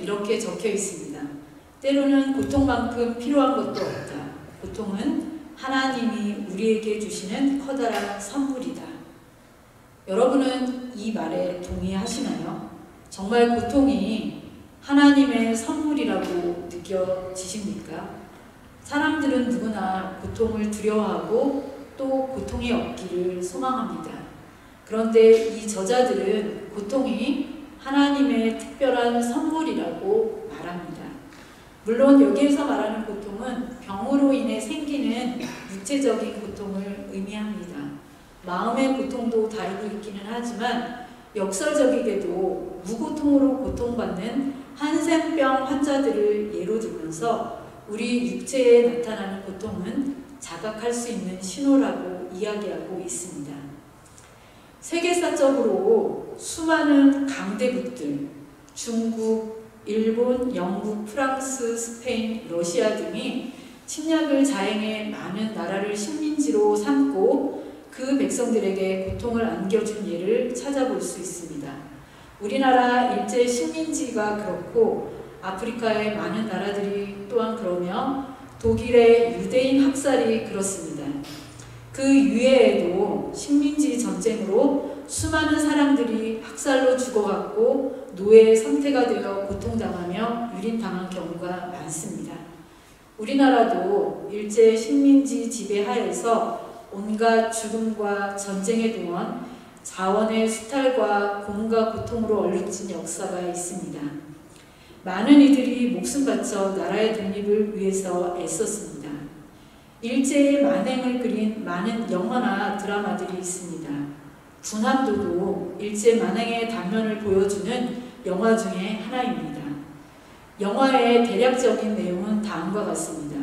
이렇게 적혀 있습니다. 때로는 고통만큼 필요한 것도 없다. 고통은 하나님이 우리에게 주시는 커다란 선물이다. 여러분은 이 말에 동의하시나요? 정말 고통이 하나님의 선물이라고 느껴지십니까? 사람들은 누구나 고통을 두려워하고 또 고통이 없기를 소망합니다. 그런데 이 저자들은 고통이 하나님의 특별한 선물이라고 말합니다. 물론 여기에서 말하는 고통은 병으로 인해 생기는 육체적인 고통을 의미합니다. 마음의 고통도 다루고 있기는 하지만 역설적이게도 무고통으로 고통받는 한센병 환자들을 예로 들면서 우리 육체에 나타나는 고통은 자각할 수 있는 신호라고 이야기하고 있습니다. 세계사적으로 수많은 강대국들, 중국, 일본, 영국, 프랑스, 스페인, 러시아 등이 침략을 자행해 많은 나라를 식민지로 삼고 그 백성들에게 고통을 안겨준 예를 찾아볼 수 있습니다. 우리나라 일제 식민지가 그렇고 아프리카의 많은 나라들이 또한 그러며 독일의 유대인 학살이 그렇습니다. 그 이외에도 식민지 전쟁으로 수많은 사람들이 학살로 죽어갔고 노예 상태가 되어 고통당하며 유린당한 경우가 많습니다. 우리나라도 일제 식민지 지배하에서 온갖 죽음과 전쟁의 동원, 자원의 수탈과 고문과 고통으로 얼룩진 역사가 있습니다. 많은 이들이 목숨 바쳐 나라의 독립을 위해서 애썼습니다. 일제의 만행을 그린 많은 영화나 드라마들이 있습니다. 군함도도 일제 만행의 단면을 보여주는 영화 중에 하나입니다. 영화의 대략적인 내용은 다음과 같습니다.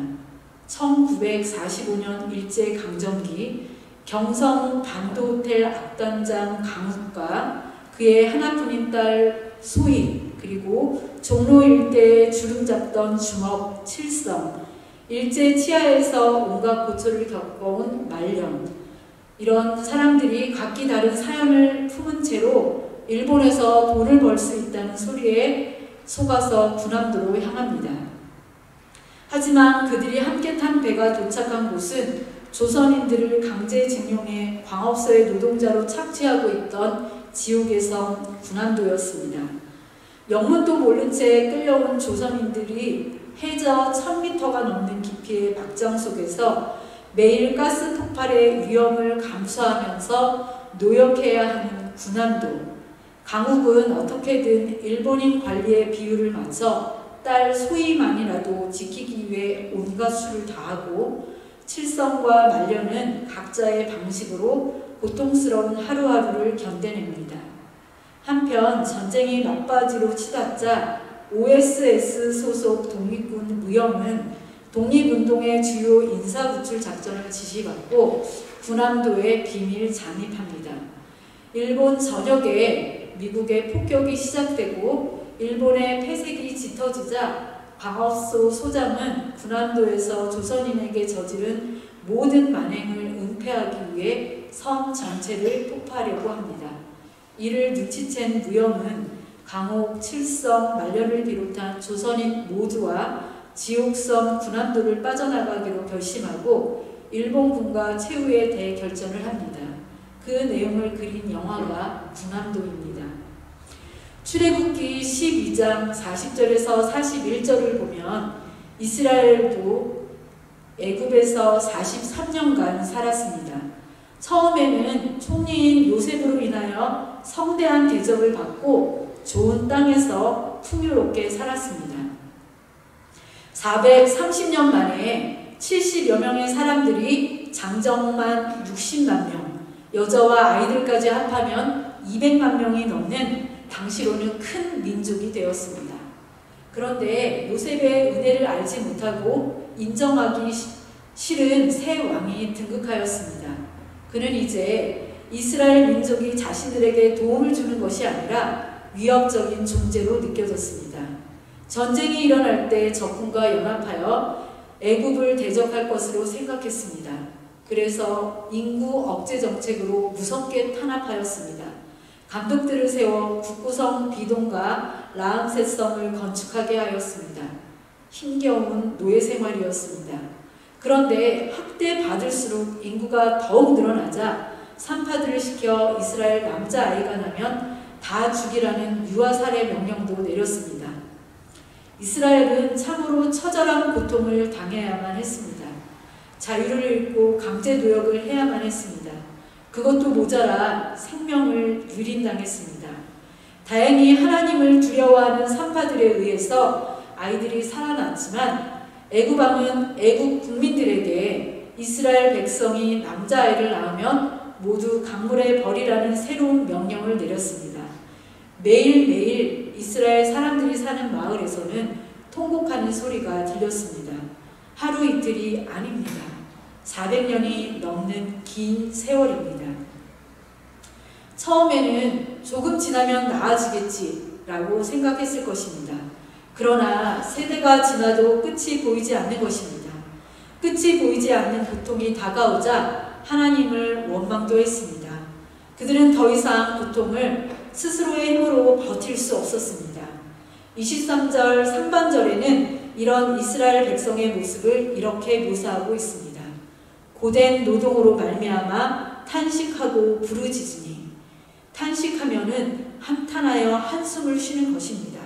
1945년 일제 강점기 경성 반도호텔 앞단장 강욱과 그의 하나뿐인 딸 소희, 그리고 종로 일대에 주름 잡던 주먹 칠성, 일제 치하에서 온갖 고초를 겪어온 말년, 이런 사람들이 각기 다른 사연을 품은 채로 일본에서 돈을 벌 수 있다는 소리에 속아서 군함도로 향합니다. 하지만 그들이 함께 탄 배가 도착한 곳은 조선인들을 강제징용해 광업소의 노동자로 착취하고 있던 지옥의 섬 군함도였습니다. 영문도 모른 채 끌려온 조선인들이 해저 1000m가 넘는 깊이의 막장 속에서 매일 가스 폭발의 위험을 감수하면서 노역해야 하는 군함도. 강욱은 어떻게든 일본인 관리의 비율을 맞춰 딸 소희만이라도 지키기 위해 온갖 수를 다하고 칠성과 말년은 각자의 방식으로 고통스러운 하루하루를 견뎌냅니다. 한편 전쟁이 막바지로 치닫자 OSS 소속 독립군 무영은 독립운동의 주요 인사구출 작전을 지시받고 군함도에 비밀 잠입합니다. 일본 전역에 미국의 폭격이 시작되고 일본의 폐색이 짙어지자 광업소 소장은 군함도에서 조선인에게 저지른 모든 만행을 은폐하기 위해 섬 전체를 폭파하려고 합니다. 이를 눈치챈 무영은 강옥, 칠성, 말년을 비롯한 조선인 모두와 지옥섬 군함도를 빠져나가기로 결심하고 일본군과 최후의 대결전을 합니다. 그 내용을 그린 영화가 군함도입니다. 출애굽기 12장 40절에서 41절을 보면 이스라엘도 애굽에서 43년간 살았습니다. 처음에는 총리인 요셉으로 인하여 성대한 대접을 받고 좋은 땅에서 풍요롭게 살았습니다. 430년 만에 70여 명의 사람들이 장정만 60만 명, 여자와 아이들까지 합하면 200만 명이 넘는 당시로는 큰 민족이 되었습니다. 그런데 요셉의 은혜를 알지 못하고 인정하기 싫은 새 왕이 등극하였습니다. 그는 이제 이스라엘 민족이 자신들에게 도움을 주는 것이 아니라 위협적인 존재로 느껴졌습니다. 전쟁이 일어날 때 적군과 연합하여 애굽을 대적할 것으로 생각했습니다. 그래서 인구 억제 정책으로 무섭게 탄압하였습니다. 감독들을 세워 북구성 비동과 라암셋성을 건축하게 하였습니다. 힘겨운 노예 생활이었습니다. 그런데 학대받을수록 인구가 더욱 늘어나자 산파들을 시켜 이스라엘 남자아이가 나면 다 죽이라는 유아살해 명령도 내렸습니다. 이스라엘은 참으로 처절한 고통을 당해야만 했습니다. 자유를 잃고 강제노역을 해야만 했습니다. 그것도 모자라 생명을 유린당했습니다. 다행히 하나님을 두려워하는 산파들에 의해서 아이들이 살아났지만 애굽왕은 애굽 국민들에게 이스라엘 백성이 남자아이를 낳으면 모두 강물에 버리라는 새로운 명령을 내렸습니다. 매일매일 이스라엘 사람들이 사는 마을에서는 통곡하는 소리가 들렸습니다. 하루 이틀이 아닙니다. 400년이 넘는 긴 세월입니다. 처음에는 조금 지나면 나아지겠지라고 생각했을 것입니다. 그러나 세대가 지나도 끝이 보이지 않는 것입니다. 끝이 보이지 않는 고통이 다가오자 하나님을 원망도 했습니다. 그들은 더 이상 고통을 스스로의 힘으로 버틸 수 없었습니다. 23절 상반절에는 이런 이스라엘 백성의 모습을 이렇게 묘사하고 있습니다. 고된 노동으로 말미암아 탄식하고 부르짖으니, 탄식하면은 한탄하여 한숨을 쉬는 것입니다.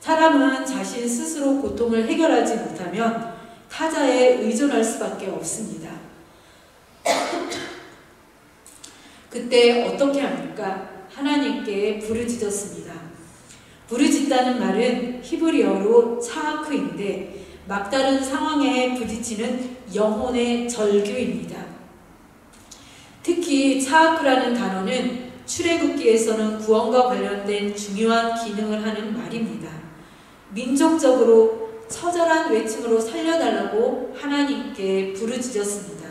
사람은 자신 스스로 고통을 해결하지 못하면 타자에 의존할 수밖에 없습니다. 그때 어떻게 합니까? 하나님께 부르짖었습니다. 부르짖다는 말은 히브리어로 차아크인데 막다른 상황에 부딪히는 영혼의 절규입니다. 특히 차아크라는 단어는 출애굽기에서는 구원과 관련된 중요한 기능을 하는 말입니다. 민족적으로 처절한 외침으로 살려달라고 하나님께 부르짖었습니다.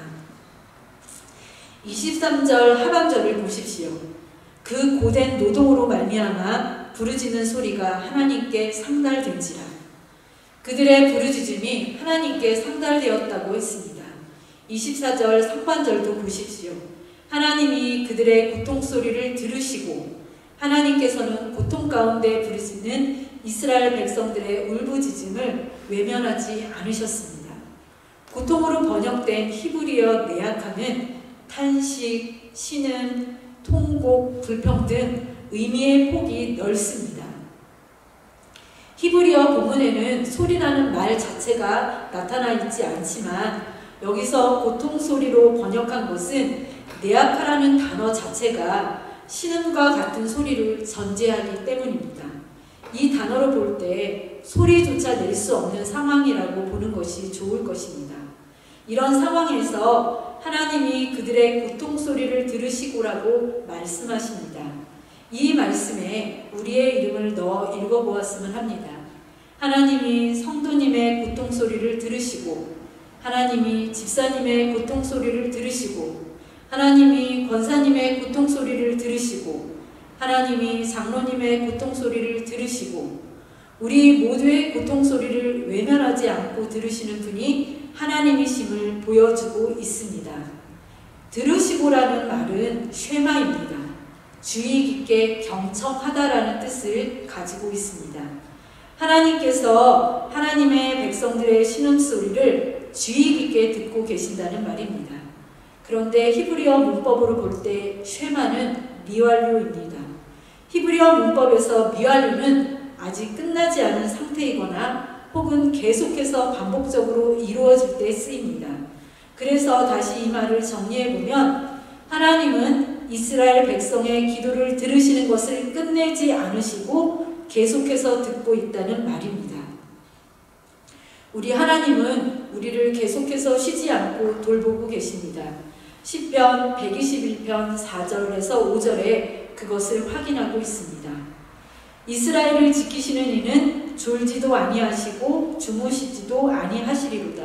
23절 하반절을 보십시오. 그 고된 노동으로 말미암아 부르짖는 소리가 하나님께 상달된지라. 그들의 부르짖음이 하나님께 상달되었다고 했습니다. 24절 상반절도 보십시오. 하나님이 그들의 고통소리를 들으시고 하나님께서는 고통 가운데 부르짖는 이스라엘 백성들의 울부짖음을 외면하지 않으셨습니다. 고통으로 번역된 히브리어 네아카는 탄식, 신음, 통곡, 불평 등 의미의 폭이 넓습니다. 히브리어 본문에는 소리라는 말 자체가 나타나 있지 않지만 여기서 고통 소리로 번역한 것은 네아카라는 단어 자체가 신음과 같은 소리를 전제하기 때문입니다. 이 단어로 볼 때 소리조차 낼 수 없는 상황이라고 보는 것이 좋을 것입니다. 이런 상황에서 하나님이 그들의 고통 소리를 들으시고라고 말씀하십니다. 이 말씀에 우리의 이름을 넣어 읽어보았으면 합니다. 하나님이 성도님의 고통 소리를 들으시고, 하나님이 집사님의 고통 소리를 들으시고, 하나님이 권사님의 고통 소리를 들으시고, 하나님이 장로님의 고통 소리를 들으시고, 우리 모두의 고통 소리를 외면하지 않고 들으시는 분이 하나님이심을 보여주고 있습니다. 들으시고라는 말은 쉐마입니다. 주의 깊게 경청하다라는 뜻을 가지고 있습니다. 하나님께서 하나님의 백성들의 신음소리를 주의 깊게 듣고 계신다는 말입니다. 그런데 히브리어 문법으로 볼 때 쉐마는 미완료입니다. 히브리어 문법에서 미완료는 아직 끝나지 않은 상태이거나 혹은 계속해서 반복적으로 이루어질 때 쓰입니다. 그래서 다시 이 말을 정리해보면 하나님은 이스라엘 백성의 기도를 들으시는 것을 끝내지 않으시고 계속해서 듣고 있다는 말입니다. 우리 하나님은 우리를 계속해서 쉬지 않고 돌보고 계십니다. 시편 121편 4절에서 5절에 그것을 확인하고 있습니다. 이스라엘을 지키시는 이는 졸지도 아니하시고 주무시지도 아니하시리로다.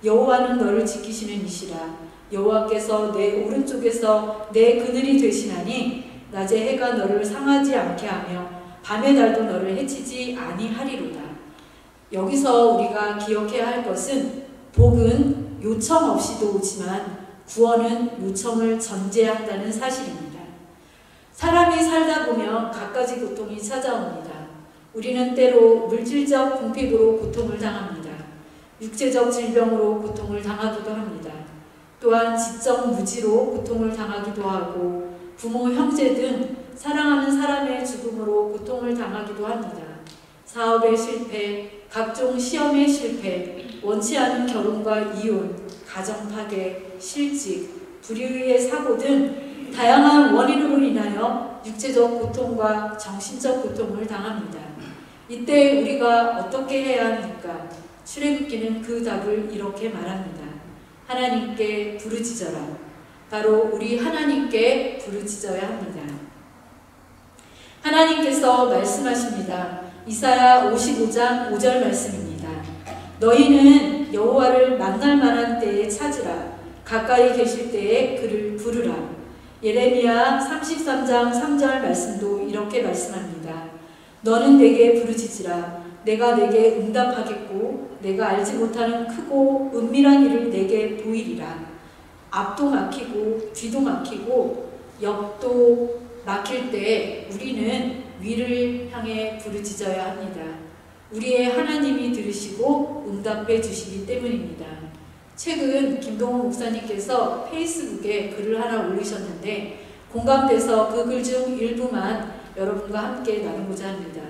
여호와는 너를 지키시는 이시라. 여호와께서 내 오른쪽에서 내 그늘이 되시나니 낮에 해가 너를 상하지 않게 하며 밤의 달도 너를 해치지 아니하리로다. 여기서 우리가 기억해야 할 것은 복은 요청 없이도 오지만 구원은 요청을 전제한다는 사실입니다. 사람이 살다 보면 갖가지 고통이 찾아옵니다. 우리는 때로 물질적 궁핍으로 고통을 당합니다. 육체적 질병으로 고통을 당하기도 합니다. 또한 지적 무지로 고통을 당하기도 하고 부모, 형제 등 사랑하는 사람의 죽음으로 고통을 당하기도 합니다. 사업의 실패, 각종 시험의 실패, 원치 않은 결혼과 이혼, 가정 파괴, 실직, 불의의 사고 등 다양한 원인으로 인하여 육체적 고통과 정신적 고통을 당합니다. 이때 우리가 어떻게 해야 합니까? 출애굽기는 그 답을 이렇게 말합니다. 하나님께 부르짖어라. 바로 우리 하나님께 부르짖어야 합니다. 하나님께서 말씀하십니다. 이사야 55장 5절 말씀입니다. 너희는 여호와를 만날 만한 때에 찾으라. 가까이 계실 때에 그를 부르라. 예레미야 33장 3절 말씀도 이렇게 말씀합니다. 너는 내게 부르짖으라. 내가 내게 응답하겠고 내가 알지 못하는 크고 은밀한 일을 내게 보이리라. 앞도 막히고 뒤도 막히고 옆도 막힐 때 우리는 위를 향해 부르짖어야 합니다. 우리의 하나님이 들으시고 응답해 주시기 때문입니다. 최근 김동훈 목사님께서 페이스북에 글을 하나 올리셨는데 공감돼서 그 글 중 일부만 여러분과 함께 나누고자 합니다.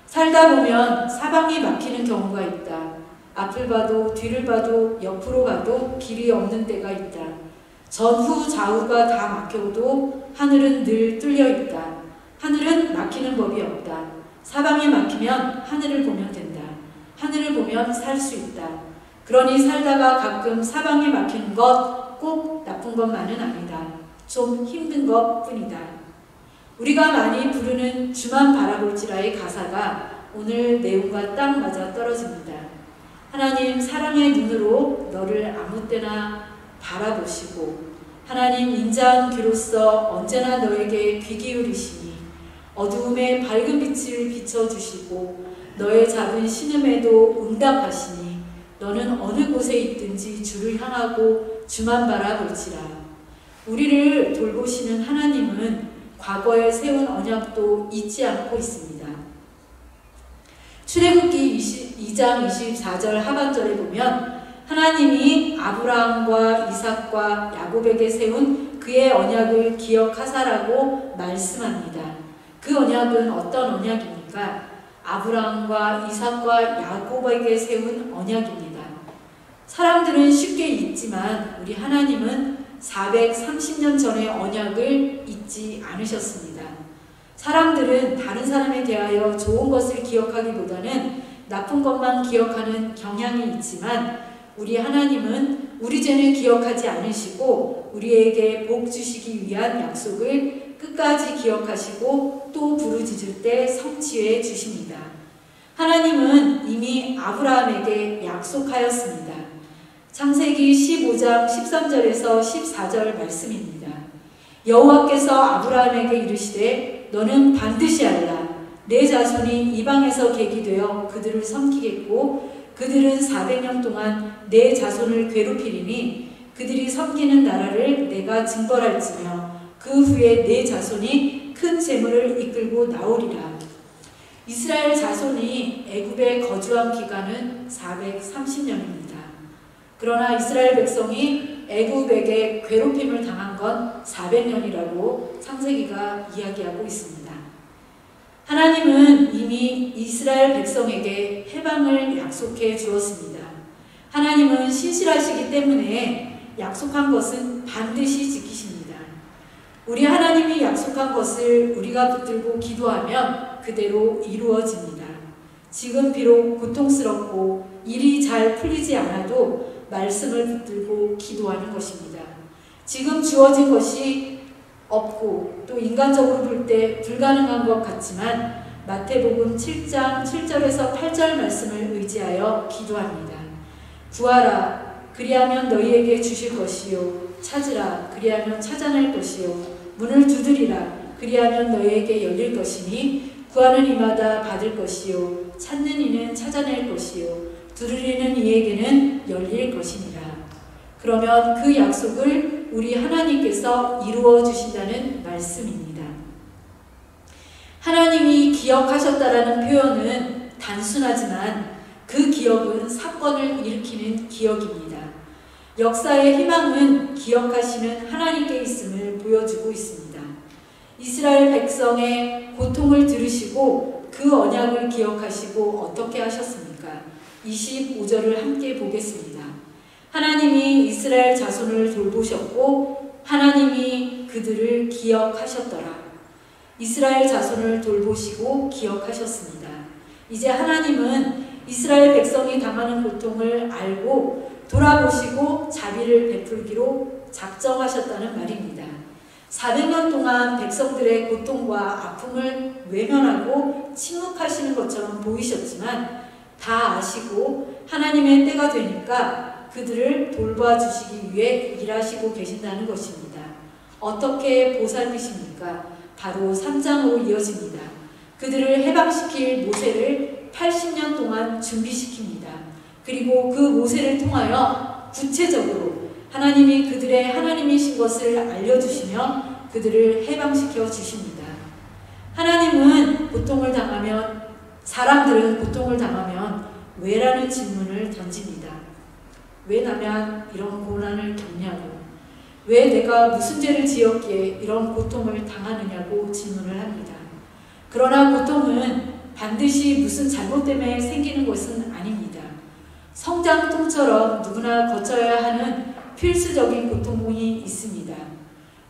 살다 보면 사방이 막히는 경우가 있다. 앞을 봐도 뒤를 봐도 옆으로 봐도 길이 없는 때가 있다. 전후 좌우가 다 막혀도 하늘은 늘 뚫려 있다. 하늘은 막히는 법이 없다. 사방이 막히면 하늘을 보면 된다. 하늘을 보면 살 수 있다. 그러니 살다가 가끔 사방이 막히는 것 꼭 나쁜 것만은 아니다. 좀 힘든 것 뿐이다. 우리가 많이 부르는 주만 바라볼지라의 가사가 오늘 내용과 딱 맞아 떨어집니다. 하나님 사랑의 눈으로 너를 아무 때나 바라보시고 하나님 인자한 귀로써 언제나 너에게 귀 기울이시니 어두움에 밝은 빛을 비춰주시고 너의 작은 신음에도 응답하시니 너는 어느 곳에 있든지 주를 향하고 주만 바라볼지라. 우리를 돌보시는 하나님은 과거에 세운 언약도 잊지 않고 있습니다. 출애굽기 22장 24절 하반절에 보면 하나님이 아브라함과 이삭과 야곱에게 세운 그의 언약을 기억하사라고 말씀합니다. 그 언약은 어떤 언약입니까? 아브라함과 이삭과 야곱에게 세운 언약입니다. 사람들은 쉽게 잊지만 우리 하나님은 430년 전의 언약을 잊지 않으셨습니다. 사람들은 다른 사람에 대하여 좋은 것을 기억하기보다는 나쁜 것만 기억하는 경향이 있지만 우리 하나님은 우리 죄는 기억하지 않으시고 우리에게 복 주시기 위한 약속을 끝까지 기억하시고 또 부르짖을 때 성취해 주십니다. 하나님은 이미 아브라함에게 약속하였습니다. 창세기 15장 13절에서 14절 말씀입니다. 여호와께서 아브라함에게 이르시되 너는 반드시 알라. 내 자손이 이방에서 객이 되어 그들을 섬기겠고 그들은 400년 동안 내 자손을 괴롭히리니 그들이 섬기는 나라를 내가 징벌할지며 그 후에 내 자손이 큰 재물을 이끌고 나오리라. 이스라엘 자손이 애굽에 거주한 기간은 430년입니다. 그러나 이스라엘 백성이 애굽에게 괴롭힘을 당한 건 400년이라고 창세기가 이야기하고 있습니다. 하나님은 이미 이스라엘 백성에게 해방을 약속해 주었습니다. 하나님은 신실하시기 때문에 약속한 것은 반드시 지키십니다. 우리 하나님이 약속한 것을 우리가 붙들고 기도하면 그대로 이루어집니다. 지금 비록 고통스럽고 일이 잘 풀리지 않아도 말씀을 붙들고 기도하는 것입니다. 지금 주어진 것이 없고 또 인간적으로 볼 때 불가능한 것 같지만 마태복음 7장 7절에서 8절 말씀을 의지하여 기도합니다. 구하라 그리하면 너희에게 주실 것이요 찾으라 그리하면 찾아낼 것이요 문을 두드리라 그리하면 너희에게 열릴 것이니 구하는 이마다 받을 것이요 찾는 이는 찾아낼 것이요 두드리는 이에게는 열릴 것이니라. 그러면 그 약속을 우리 하나님께서 이루어 주신다는 말씀입니다. 하나님이 기억하셨다라는 표현은 단순하지만 그 기억은 사건을 일으키는 기억입니다. 역사의 희망은 기억하시는 하나님께 있음을 보여주고 있습니다. 이스라엘 백성의 고통을 들으시고 그 언약을 기억하시고 어떻게 하셨습니까? 25절을 함께 보겠습니다. 하나님이 이스라엘 자손을 돌보셨고 하나님이 그들을 기억하셨더라. 이스라엘 자손을 돌보시고 기억하셨습니다. 이제 하나님은 이스라엘 백성이 당하는 고통을 알고 돌아보시고 자비를 베풀기로 작정하셨다는 말입니다. 400년 동안 백성들의 고통과 아픔을 외면하고 침묵하시는 것처럼 보이셨지만 다 아시고 하나님의 때가 되니까 그들을 돌봐주시기 위해 일하시고 계신다는 것입니다. 어떻게 보살피십니까? 바로 3장으로 이어집니다. 그들을 해방시킬 모세를 80년 동안 준비시킵니다. 그리고 그 모세를 통하여 구체적으로 하나님이 그들의 하나님이신 것을 알려주시며 그들을 해방시켜 주십니다. 하나님은 고통을 당하면, 사람들은 고통을 당하면 왜라는 질문을 던집니다. 왜 나만 이런 고난을 겪냐고, 왜 내가 무슨 죄를 지었기에 이런 고통을 당하느냐고 질문을 합니다. 그러나 고통은 반드시 무슨 잘못 때문에 생기는 것은 아닙니다. 성장통처럼 누구나 거쳐야 하는 필수적인 고통이 있습니다.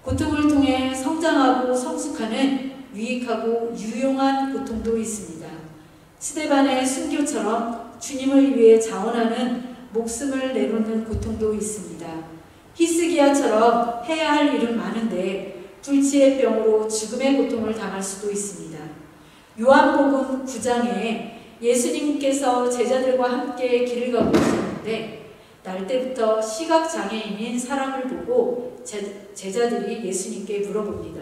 고통을 통해 성장하고 성숙하는 유익하고 유용한 고통도 있습니다. 스데반의 순교처럼 주님을 위해 자원하는 목숨을 내놓는 고통도 있습니다. 히스기야처럼 해야 할 일은 많은데 불치의 병으로 죽음의 고통을 당할 수도 있습니다. 요한복음 9장에 예수님께서 제자들과 함께 길을 가고 있었는데 날 때부터 시각장애인인 사람을 보고 제자들이 예수님께 물어봅니다.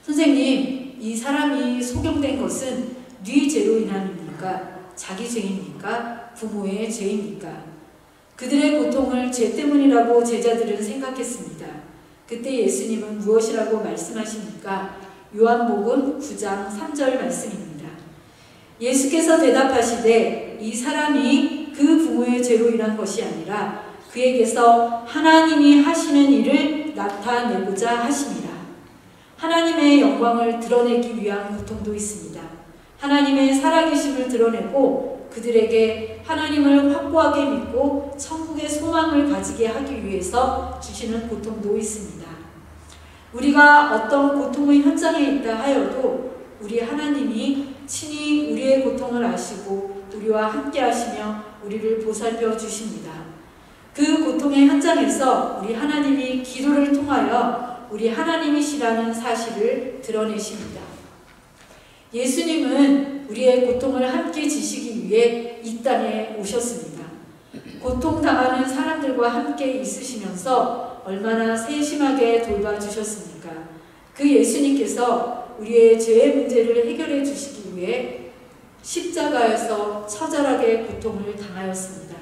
선생님, 이 사람이 소경된 것은 네 죄로 인함입니까? 자기 죄입니까? 부모의 죄입니까? 그들의 고통을 죄 때문이라고 제자들은 생각했습니다. 그때 예수님은 무엇이라고 말씀하십니까? 요한복음 9장 3절 말씀입니다. 예수께서 대답하시되 이 사람이 그 부모의 죄로 인한 것이 아니라 그에게서 하나님이 하시는 일을 나타내고자 하심이라. 하나님의 영광을 드러내기 위한 고통도 있습니다. 하나님의 살아계심을 드러내고 그들에게 하나님을 확고하게 믿고 천국의 소망을 가지게 하기 위해서 주시는 고통도 있습니다. 우리가 어떤 고통의 현장에 있다 하여도 우리 하나님이 친히 우리의 고통을 아시고 우리와 함께 하시며 우리를 보살펴 주십니다. 그 고통의 현장에서 우리 하나님이 기도를 통하여 우리 하나님이시라는 사실을 드러내십니다. 예수님은 우리의 고통을 함께 지시기 위해 이 땅에 오셨습니다. 고통당하는 사람들과 함께 있으시면서 얼마나 세심하게 돌봐주셨습니까? 그 예수님께서 우리의 죄의 문제를 해결해 주시기 위해 십자가에서 처절하게 고통을 당하였습니다.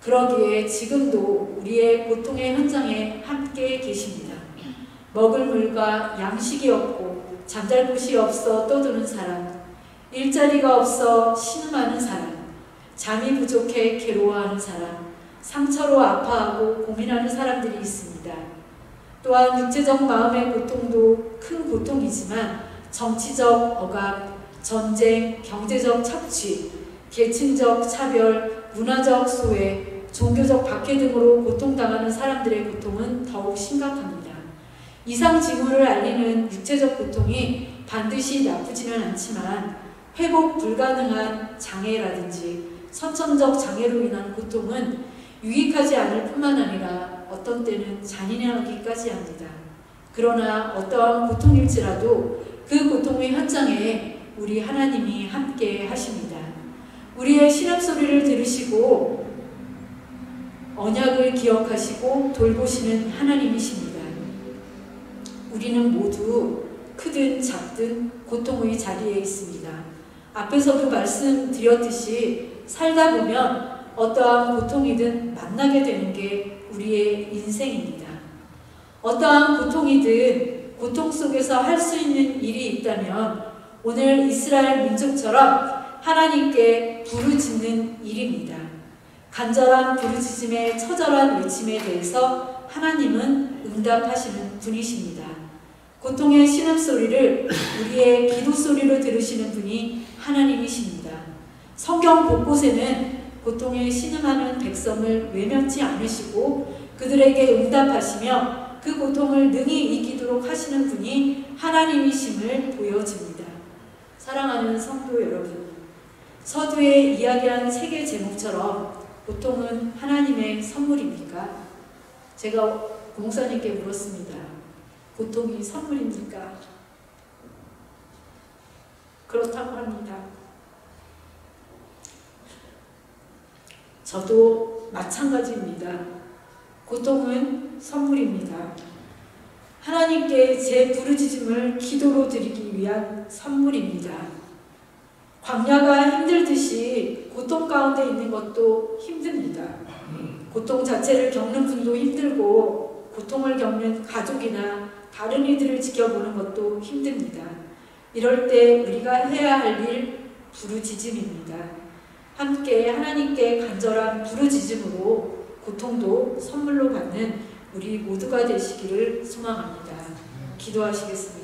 그러기에 지금도 우리의 고통의 현장에 함께 계십니다. 먹을 물과 양식이 없고 잠잘 곳이 없어 떠드는 사람, 일자리가 없어 신음하는 사람, 잠이 부족해 괴로워하는 사람, 상처로 아파하고 고민하는 사람들이 있습니다. 또한 육체적 마음의 고통도 큰 고통이지만 정치적 억압, 전쟁, 경제적 착취, 계층적 차별, 문화적 소외, 종교적 박해 등으로 고통당하는 사람들의 고통은 더욱 심각합니다. 이상 징후를 알리는 육체적 고통이 반드시 나쁘지는 않지만 회복 불가능한 장애라든지 선천적 장애로 인한 고통은 유익하지 않을 뿐만 아니라 어떤 때는 잔인하기까지 합니다. 그러나 어떠한 고통일지라도 그 고통의 현장에 우리 하나님이 함께 하십니다. 우리의 신음소리를 들으시고 언약을 기억하시고 돌보시는 하나님이십니다. 우리는 모두 크든 작든 고통의 자리에 있습니다. 앞에서도 말씀드렸듯이 살다 보면 어떠한 고통이든 만나게 되는 게 우리의 인생입니다. 어떠한 고통이든 고통 속에서 할 수 있는 일이 있다면 오늘 이스라엘 민족처럼 하나님께 부르짖는 일입니다. 간절한 부르짖음의 처절한 외침에 대해서 하나님은 응답하시는 분이십니다. 고통의 신음소리를 우리의 기도소리로 들으시는 분이 하나님이십니다. 성경 곳곳에는 고통에 신음하는 백성을 외면치 않으시고 그들에게 응답하시며 그 고통을 능히 이기도록 하시는 분이 하나님이심을 보여줍니다. 사랑하는 성도 여러분, 서두에 이야기한 세계 제목처럼 고통은 하나님의 선물입니까? 제가 목사님께 물었습니다. 고통이 선물입니까? 그렇다고 합니다. 저도 마찬가지입니다. 고통은 선물입니다. 하나님께 제 부르짖음을 기도로 드리기 위한 선물입니다. 광야가 힘들듯이 고통 가운데 있는 것도 힘듭니다. 고통 자체를 겪는 분도 힘들고 고통을 겪는 가족이나 다른 이들을 지켜보는 것도 힘듭니다. 이럴 때 우리가 해야 할 일 부르짖음입니다. 함께 하나님께 간절한 부르짖음으로 고통도 선물로 받는 우리 모두가 되시기를 소망합니다. 기도하시겠습니다.